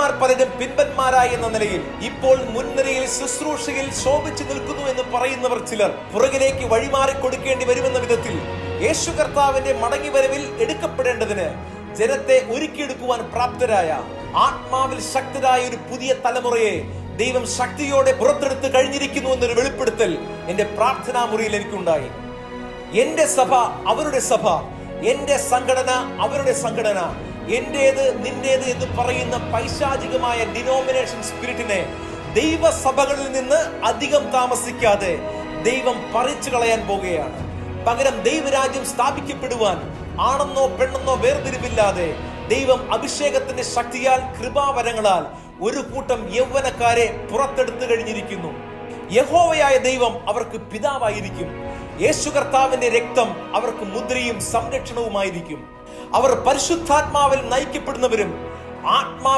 ശിഷ്യന്മാർ പലരും പിൻപന്മാരായി എന്ന നിലയിൽ ഇപ്പോൾ മുൻനിരയിൽ ശുശ്രൂഷയിൽ ശോഭിച്ചു നിൽക്കുന്നു എന്ന് പറയുന്നവർ ചിലർ പുറകിലേക്ക് വഴിമാറി കൊടുക്കേണ്ടി വരുമെന്ന വിധത്തിൽ യേശു കർത്താവിന്റെ മടങ്ങിവരവിൽ എടുക്കപ്പെടേണ്ടതിന് ജനത്തെ ഒരുക്കിയെടുക്കുവാൻ പ്രാപ്തരായ ആത്മാവിൽ ശക്തരായ ഒരു പുതിയ തലമുറയെ ദൈവം ശക്തിയോടെ പുറത്തെടുത്ത് കഴിഞ്ഞിരിക്കുന്നു എന്നൊരു വെളിപ്പെടുത്തൽ എന്റെ പ്രാർത്ഥനാ മുറിയിൽ എനിക്കുണ്ടായി. എന്റെ സഭ അവരുടെ സഭ, എന്റെ സംഘടന അവരുടെ സംഘടന, എന്റേത് നിന്റേത് എന്ന് പറയുന്ന പൈശാചികമായ ഡിനോമിനേഷൻ സ്പിരിറ്റിനെ ദൈവസഭകളിൽ നിന്ന് അധികം താമസിക്കാതെ ദൈവം പറിച്ചു കളയാൻ പോകുകയാണ്. പകരം ദൈവരാജ്യം സ്ഥാപിക്കപ്പെടുവാൻ ആണെന്നോ പെണ്ണെന്നോ വേർതിരിവില്ലാതെ ദൈവം അഭിഷേകത്തിന്റെ ശക്തിയാൽ കൃപാവരങ്ങളാൽ ഒരു കൂട്ടം യൗവനക്കാരെ പുറത്തെടുത്തു കഴിഞ്ഞിരിക്കുന്നു. യഹോവയായ ദൈവം അവർക്ക് പിതാവായിരിക്കും. യേശു കർത്താവിന്റെ രക്തം അവർക്ക് മുദ്രയും സംരക്ഷണവുമായിരിക്കും. അവർ പരിശുദ്ധാത്മാവിൽ നയിക്കപ്പെടുന്നവരും ആത്മാ